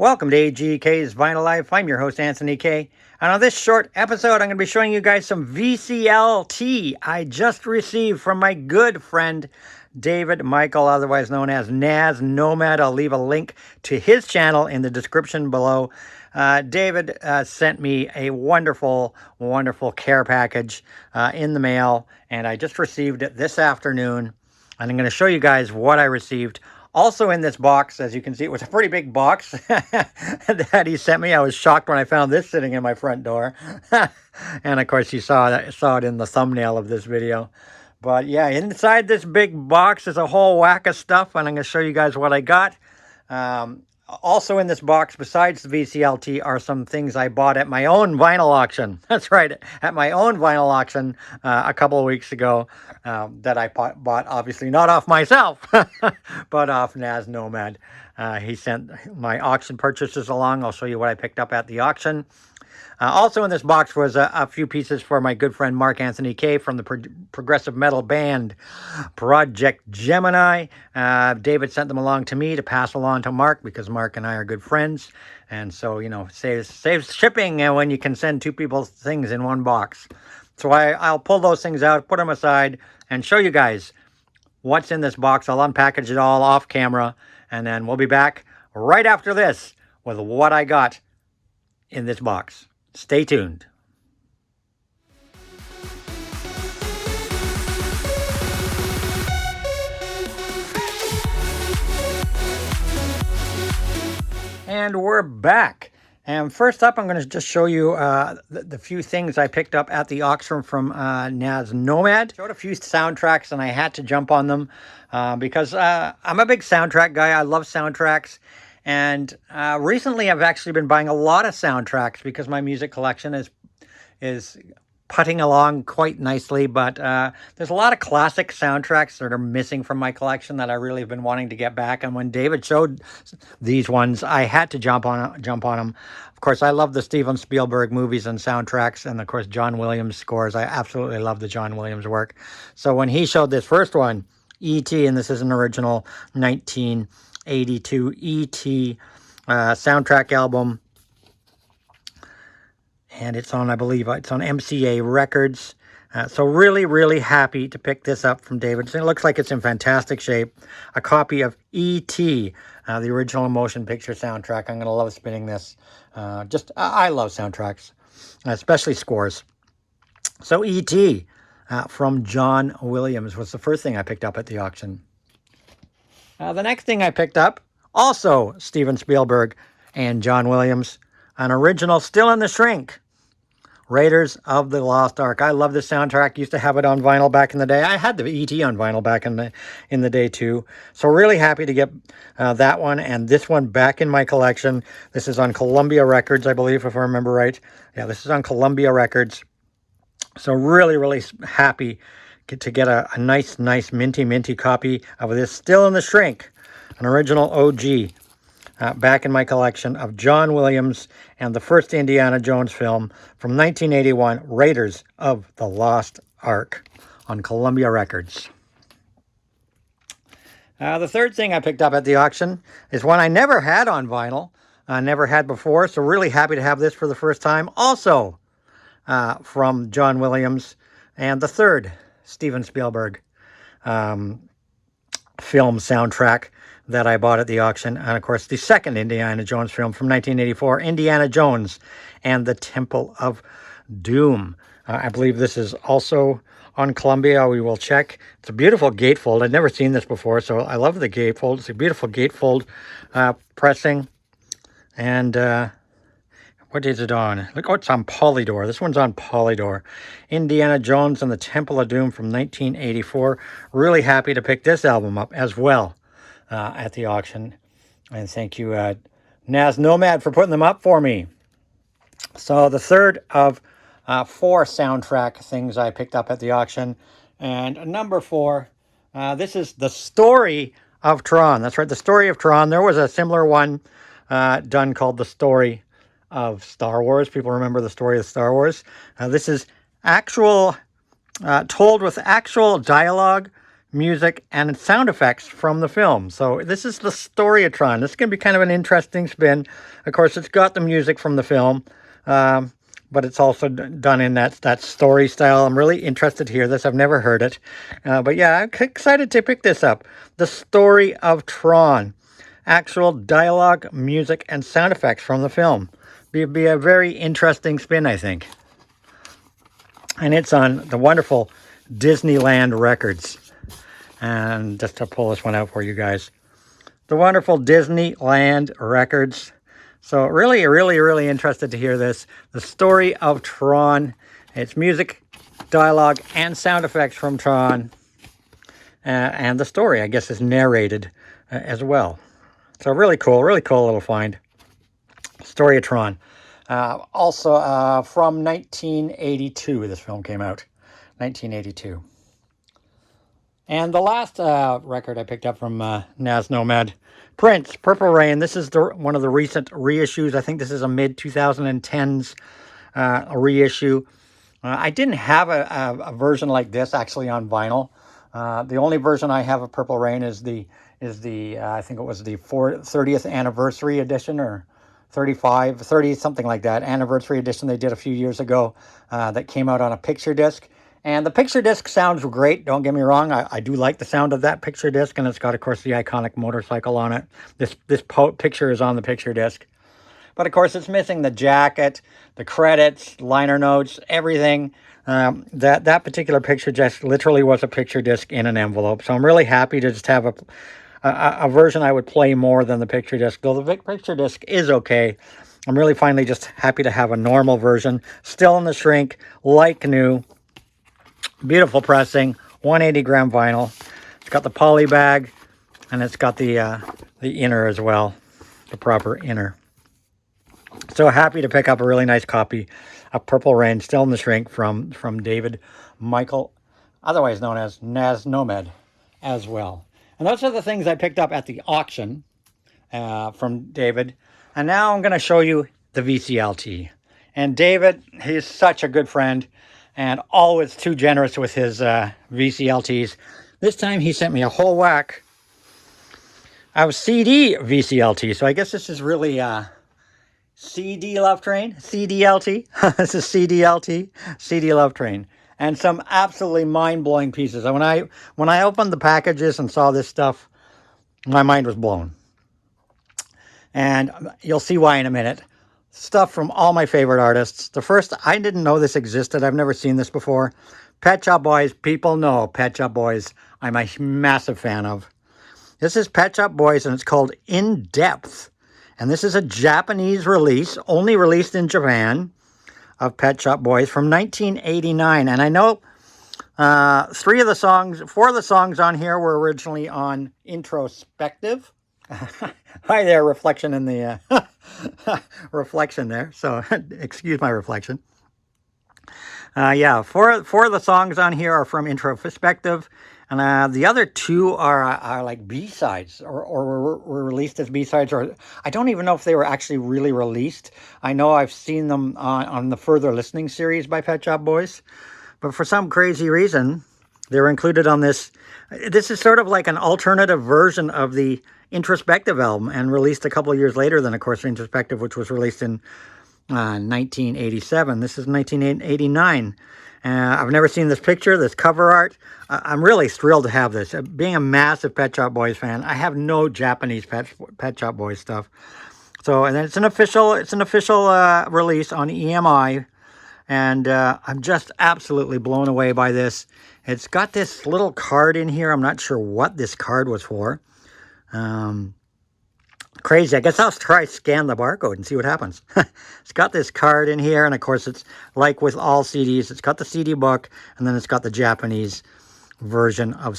Welcome to AGK's Vinyl Life. I'm your host, Anthony K. And on this short episode, I'm going to be showing you guys some VCLT I just received from my good friend, David Michael, otherwise known as Nazz Nomad. I'll leave a link to his channel in the description below. David sent me a wonderful, wonderful care package in the mail, and I just received it this afternoon. And I'm going to show you guys what I received. Also in this box, as you can see, it was a pretty big box that he sent me. I was shocked when I found this sitting in my front door. And of course, you saw it in the thumbnail of this video. But yeah, inside this big box is a whole whack of stuff, and I'm going to show you guys what I got. Also in this box, besides the VCLT, are some things I bought at my own vinyl auction. That's right, at my own vinyl auction a couple of weeks ago that I bought, obviously not off myself, but off Nazz Nomad. He sent my auction purchases along. I'll show you what I picked up at the auction. Also in this box was a few pieces for my good friend Mark Anthony K from the progressive metal band Project Gemini. David sent them along to me to pass along to Mark because Mark and I are good friends. And so, you know, saves shipping when you can send two people's things in one box. So I'll pull those things out, put them aside, and show you guys what's in this box. I'll unpackage it all off camera, and then we'll be back right after this with what I got in this box. Stay tuned. And we're back. And first up, I'm going to just show you the few things I picked up at the auction from Nazz Nomad. Showed a few soundtracks, and I had to jump on them because I'm a big soundtrack guy. I love soundtracks. And recently, I've actually been buying a lot of soundtracks because my music collection is putting along quite nicely. But there's a lot of classic soundtracks that are missing from my collection that I really have been wanting to get back. And when David showed these ones, I had to jump on them. Of course, I love the Steven Spielberg movies and soundtracks, and of course, John Williams scores. I absolutely love the John Williams work. So when he showed this first one, E.T., and this is an original 1982 E.T. Soundtrack album, and it's on, I believe, it's on MCA Records. So really, really happy to pick this up from David. It looks like it's in fantastic shape. A copy of E.T., the original motion picture soundtrack. I'm going to love spinning this. I love soundtracks, especially scores. So E.T. From John Williams was the first thing I picked up at the auction. The next thing I picked up, also Steven Spielberg and John Williams, an original Still in the Shrink, Raiders of the Lost Ark. I love this soundtrack. Used to have it on vinyl back in the day. I had the E.T. on vinyl back in the day too. So really happy to get that one and this one back in my collection. This is on Columbia Records, I believe, if I remember right. Yeah, this is on Columbia Records. So really, really happy to get a nice minty copy of this Still in the Shrink, an original OG, back in my collection of John Williams and the first Indiana Jones film from 1981, Raiders of the Lost Ark, on Columbia Records. The third thing I picked up at the auction is one I never had on vinyl, never had before, so really happy to have this for the first time. Also from John Williams, and the third Steven Spielberg film soundtrack that I bought at the auction. And of course, the second Indiana Jones film from 1984, Indiana Jones and the Temple of Doom. I believe this is also on Columbia. We will check. It's a beautiful gatefold. I'd never seen this before, so I love the gatefold. It's a beautiful gatefold pressing. And what is it on? Look, oh, it's on Polydor. This one's on Polydor. Indiana Jones and the Temple of Doom from 1984. Really happy to pick this album up as well at the auction. And thank you, Nazz Nomad, for putting them up for me. So the third of 4 soundtrack things I picked up at the auction. And number 4, this is The Story of Tron. That's right, The Story of Tron. There was a similar one done called The Story of Star Wars. People remember the story of Star Wars. This is actual, told with actual dialogue music, and sound effects from the film. So this is the Storyatron. This is going to be kind of an interesting spin. Of course, it's got the music from the film, but it's also done in that story style. I'm really interested to hear this. I've never heard it. But yeah, I'm excited to pick this up. The Story of Tron. Actual dialogue, music, and sound effects from the film. Be a very interesting spin, I think. And it's on the wonderful Disneyland Records. And just to pull this one out for you guys. The wonderful Disneyland Records. So really, really, really interested to hear this. The Story of Tron. It's music, dialogue, and sound effects from Tron. And the story, I guess, is narrated as well. So really cool little find. Story of Tron. Also from 1982, this film came out. 1982. And the last record I picked up from Nazz Nomad, Prince, Purple Rain. This is one of the recent reissues. I think this is a mid-2010s reissue. I didn't have a version like this actually on vinyl. The only version I have of Purple Rain is the I think it was the 30th anniversary edition, or 30, something like that, anniversary edition they did a few years ago that came out on a picture disc. And the picture disc sounds great, don't get me wrong. I do like the sound of that picture disc, and it's got, of course, the iconic motorcycle on it. This picture is on the picture disc. But, of course, it's missing the jacket, the credits, liner notes, everything. That particular picture just literally was a picture disc in an envelope. So I'm really happy to just have a version I would play more than the picture disc. Though the picture disc is okay, I'm really finally just happy to have a normal version. Still in the shrink, like new. Beautiful pressing, 180 gram vinyl. It's got the poly bag, and it's got the inner as well, the proper inner. So happy to pick up a really nice copy of Purple Rain, still in the shrink, from David Michael, otherwise known as Nazz Nomad, as well. And those are the things I picked up at the auction from David. And now I'm going to show you the VCLT. And David, he's such a good friend and always too generous with his VCLTs. This time he sent me a whole whack of CD VCLT. So I guess this is really CD Love Train, CDLT. This is CDLT, CD Love Train. And some absolutely mind-blowing pieces. And when I opened the packages and saw this stuff, my mind was blown. And you'll see why in a minute. Stuff from all my favorite artists. The first, I didn't know this existed. I've never seen this before. Pet Shop Boys. People know Pet Shop Boys. I'm a massive fan of. This is Pet Shop Boys, and it's called In Depth. And this is a Japanese release, only released in Japan, of Pet Shop Boys from 1989. And I know 4 of the songs on here were originally on Introspective. Hi there, reflection in the reflection there. So excuse my reflection. Yeah, four of the songs on here are from Introspective, and the other 2 are like B-sides or were released as B-sides, or I don't even know if they were actually really released. I know I've seen them on the Further Listening series by Pet Shop Boys, but for some crazy reason, they were included on this. This is sort of like an alternative version of the Introspective album, and released a couple of years later than, of course, Introspective, which was released in 1987. This is 1989. I've never seen this picture, this cover art. I'm really thrilled to have this. Being a massive Pet Shop Boys fan, I have no Japanese Pet Shop Boys stuff. So, and then it's an official release on EMI, and I'm just absolutely blown away by this. It's got this little card in here. I'm not sure what this card was for. Crazy. I guess I'll try scan the barcode and see what happens. It's got this card in here, and of course it's like with all CDs, it's got the CD book, and then it's got the Japanese version of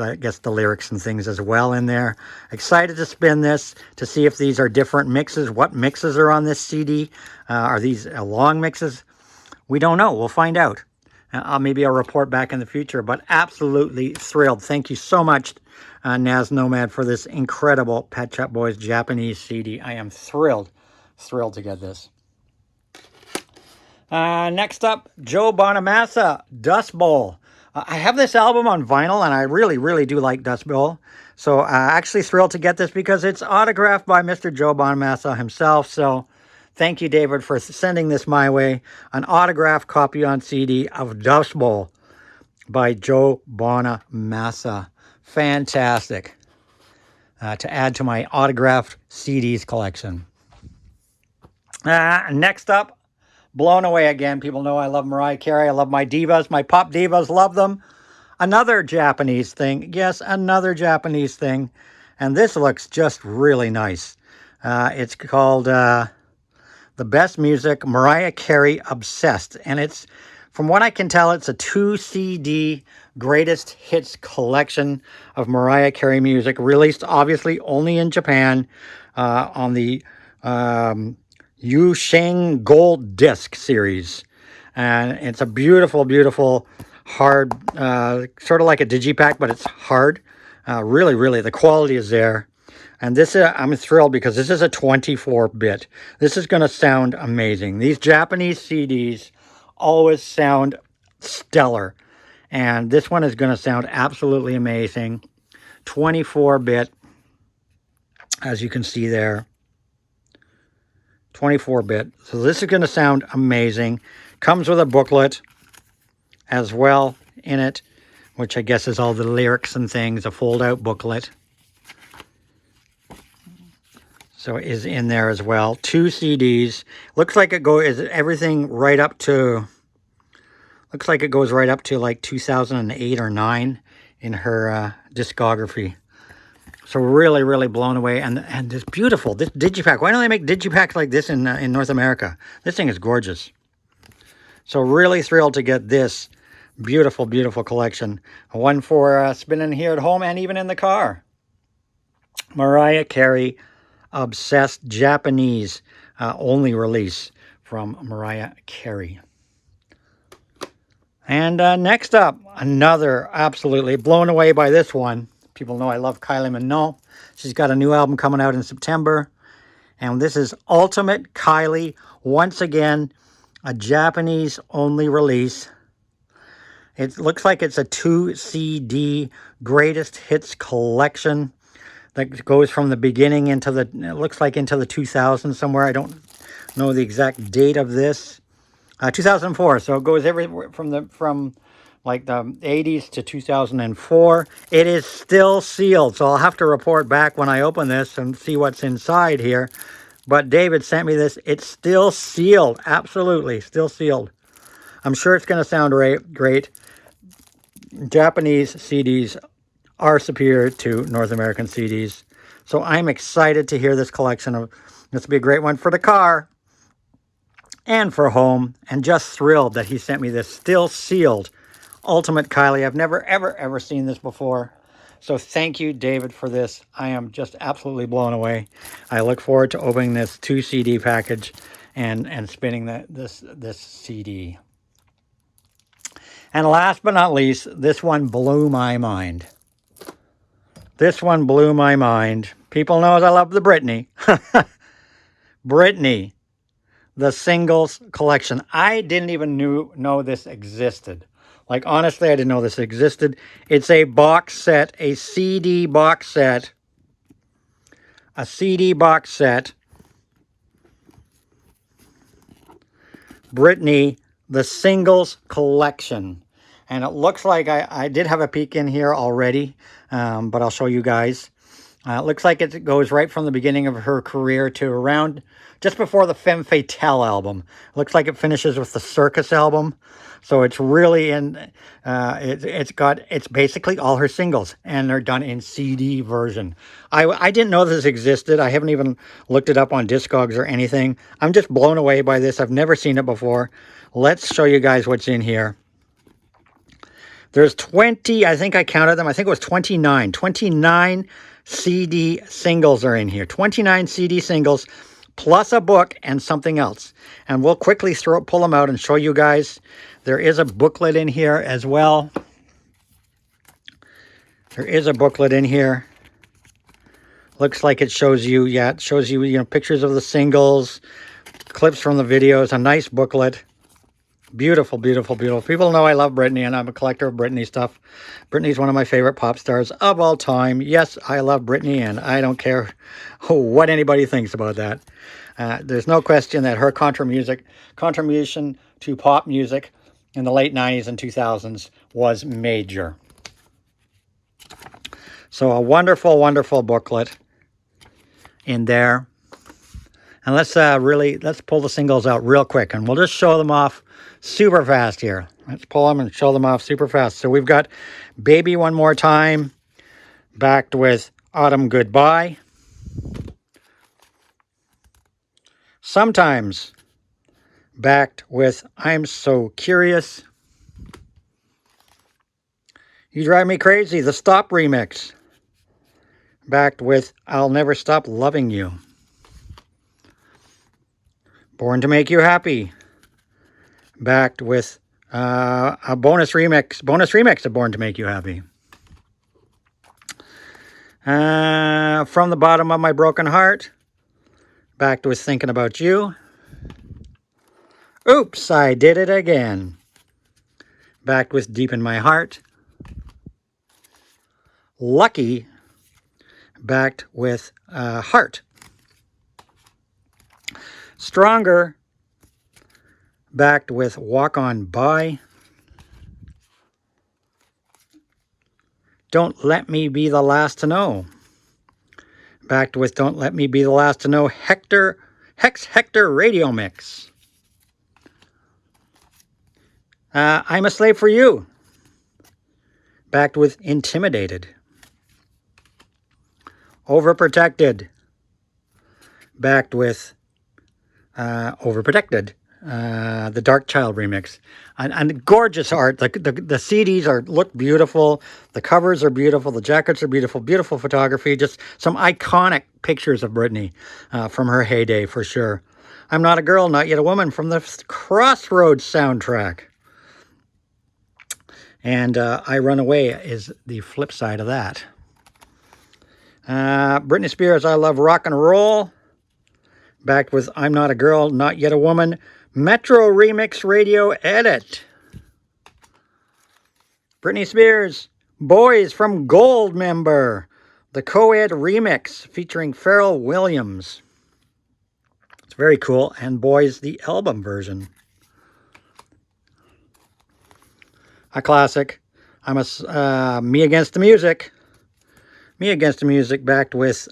I guess the lyrics and things as well in there. Excited to spin this to see if these are different mixes. What mixes are on this CD? Are these long mixes? We don't know. We'll find out. Maybe I'll report back in the future, but absolutely thrilled. Thank you so much, Nazz Nomad, for this incredible Pet Shop Boys Japanese CD. I am thrilled to get this. Next up, Joe Bonamassa, Dust Bowl. I have this album on vinyl, and I really, really do like Dust Bowl. So actually thrilled to get this because it's autographed by Mr. Joe Bonamassa himself. So thank you, David, for sending this my way. An autographed copy on CD of Dust Bowl by Joe Bonamassa. Fantastic. To add to my autographed CDs collection. Next up, blown away again. People know I love Mariah Carey. I love my divas. My pop divas love them. Another Japanese thing. Yes, another Japanese thing. And this looks just really nice. It's called The Best Music, Mariah Carey Obsessed. And it's, from what I can tell, it's a 2 CD greatest hits collection of Mariah Carey music, released obviously only in Japan on the Yusheng Gold Disc series. And it's a beautiful, beautiful, hard, sort of like a digipack, but it's hard. Really, really, the quality is there. And this, I'm thrilled because this is a 24-bit. This is going to sound amazing. These Japanese CDs always sound stellar. And this one is going to sound absolutely amazing. 24-bit, as you can see there. 24-bit. So this is going to sound amazing. Comes with a booklet as well in it, which I guess is all the lyrics and things, a fold-out booklet. So it is in there as well. 2 CDs. Looks like it goes everything right up to, looks like it goes right up to like 2008 or 9 in her discography. So really, really blown away. And this beautiful, this digipack. Why don't they make digipacks like this in North America? This thing is gorgeous. So really thrilled to get this beautiful, beautiful collection. One for spinning here at home and even in the car. Mariah Carey Obsessed, Japanese only release from Mariah Carey. And next up, another, absolutely blown away by this one. People know I love Kylie Minogue. She's got a new album coming out in September. And this is Ultimate Kylie. Once again, a Japanese only release. It looks like it's a 2 CD greatest hits collection that goes from the beginning into the, it looks like into the 2000s somewhere. I don't know the exact date of this. 2004. So it goes from like the 80s to 2004. It is still sealed, so I'll have to report back when I open this and see what's inside here. But David sent me this. It's still sealed. Absolutely, still sealed. I'm sure it's going to sound great. Japanese CDs are superior to North American CDs. So I'm excited to hear this collection of, this will be a great one for the car and for home, and just thrilled that he sent me this still sealed Ultimate Kylie. I've never, ever, ever seen this before. So thank you, David, for this. I am just absolutely blown away. I look forward to opening this 2 CD package and spinning this CD. And last but not least, this one blew my mind. This one blew my mind. People know I love the Britney. Britney, the singles collection. I didn't even know this existed. Like, honestly, I didn't know this existed. It's a box set, a CD box set. A CD box set. Britney, the singles collection. And it looks like I did have a peek in here already, but I'll show you guys. It looks like it goes right from the beginning of her career to around just before the Femme Fatale album. It looks like it finishes with the Circus album. So it's really in, it's basically all her singles, and they're done in CD version. I didn't know this existed. I haven't even looked it up on Discogs or anything. I'm just blown away by this. I've never seen it before. Let's show you guys what's in here. There's 20, I think I counted them. I think it was 29. 29 CD singles are in here. 29 CD singles plus a book and something else. And we'll quickly pull them out and show you guys. There is a booklet in here as well. There is a booklet in here. Looks like it shows you, yeah, it shows you, pictures of the singles, clips from the videos, a nice booklet. Beautiful, beautiful, beautiful. People know I love Britney, and I'm a collector of Britney stuff. Britney's one of my favorite pop stars of all time. Yes, I love Britney, and I don't care what anybody thinks about that. There's no question that her contribution to pop music in the late 90s and 2000s was major. So a wonderful, wonderful booklet in there. And let's pull the singles out real quick, and we'll just show them off super fast here. Let's pull them and show them off super fast. So we've got Baby One More Time, backed with Autumn Goodbye. Sometimes, backed with I'm So Curious. You Drive Me Crazy, the Stop remix, backed with I'll Never Stop Loving You. Born to Make You Happy, backed with a bonus remix of Born to Make You Happy. From the Bottom of My Broken Heart, backed with Thinking About You. Oops, I Did It Again, backed with Deep in My Heart. Lucky, backed with Heart. Stronger, backed with Walk On By. Don't Let Me Be the Last to Know, backed with Don't Let Me Be the Last to Know Hex Hector Radio Mix. I'm a Slave for You, backed with Intimidated. Overprotected, backed with Overprotected, the Dark Child remix. And gorgeous art. The CDs look beautiful. The covers are beautiful. The jackets are beautiful. Beautiful photography. Just some iconic pictures of Britney from her heyday for sure. I'm Not a Girl, Not Yet a Woman from the Crossroads soundtrack. And I Run Away is the flip side of that. Britney Spears, I Love Rock and Roll, backed with I'm Not a Girl, Not Yet a Woman, Metro Remix Radio Edit. Britney Spears, Boys from Gold Member, the co-ed remix featuring Pharrell Williams. It's very cool. And Boys, the album version. A classic. I'm a Me Against the Music. Me Against the Music, backed with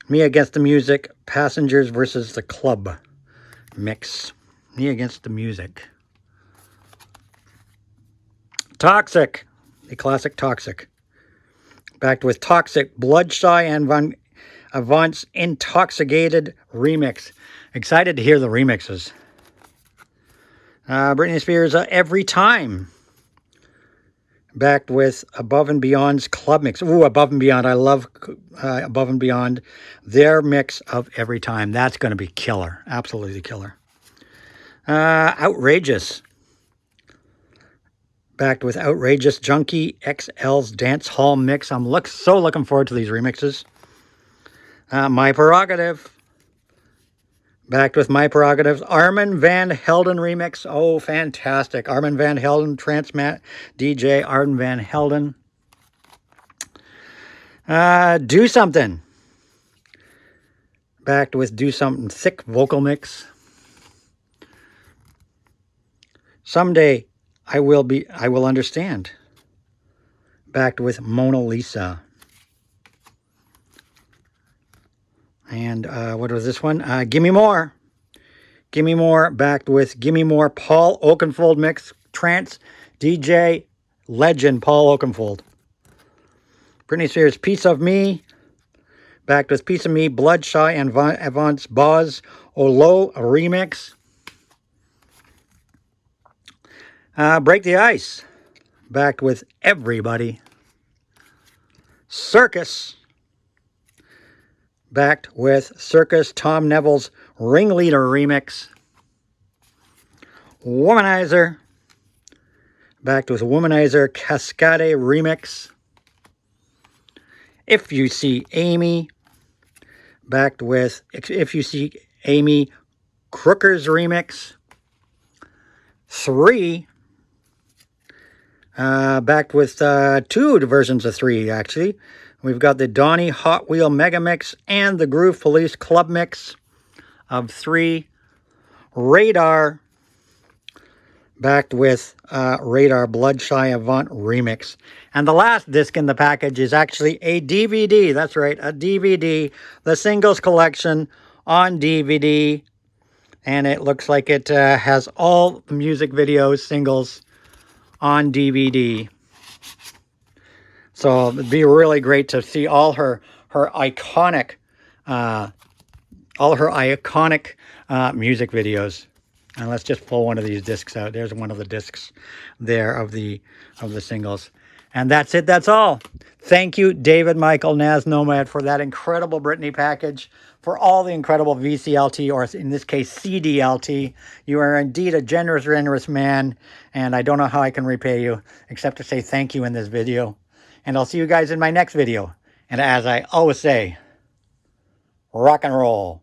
Me Against the Music, Passengers versus the Club mix. Me Against the Music. Toxic, the classic Toxic, backed with Toxic, Bloodshy and Avant's Intoxicated remix. Excited to hear the remixes. Britney Spears, Every Time, backed with Above and Beyond's Club Mix. Ooh, Above and Beyond. I love Above and Beyond. Their mix of Every Time. That's going to be killer. Absolutely killer. Outrageous, backed with Outrageous Junkie XL's Dance Hall Mix. I'm so looking forward to these remixes. My Prerogative, backed with My Prerogatives, Armin van Helden remix. Oh, fantastic. Armin van Helden, trance DJ Armin van Helden. Do Something, backed with Do Something Thick vocal mix. Someday I Will Understand, backed with Mona Lisa. And what was this one? Gimme More. Gimme More, backed with Gimme More, Paul Oakenfold mix, trance DJ legend Paul Oakenfold. Britney Spears, Piece of Me, backed with Piece of Me, Bloodshy and Avant's Boz Olo remix. Break the Ice, backed with Everybody. Circus, backed with Circus, Tom Neville's Ringleader remix. Womanizer, backed with Womanizer Cascade remix. If You See Amy, backed with If You See Amy Crooker's remix. 3, backed with 2 versions of 3, actually. We've got the Donnie Hot Wheel Mega Mix and the Groove Police Club Mix of 3. Radar, backed with Radar Bloodshy Avant Remix. And the last disc in the package is actually a DVD. That's right, a DVD. The Singles Collection on DVD. And it looks like it has all the music videos, singles on DVD. So it'd be really great to see all her iconic, music videos. And let's just pull one of these discs out. There's one of the discs there of the singles. And that's it. That's all. Thank you, David Michael, Nazz, Nomad, for that incredible Britney package, for all the incredible VCLT, or in this case, CDLT. You are indeed a generous man, and I don't know how I can repay you, except to say thank you in this video. And I'll see you guys in my next video. And as I always say, rock and roll.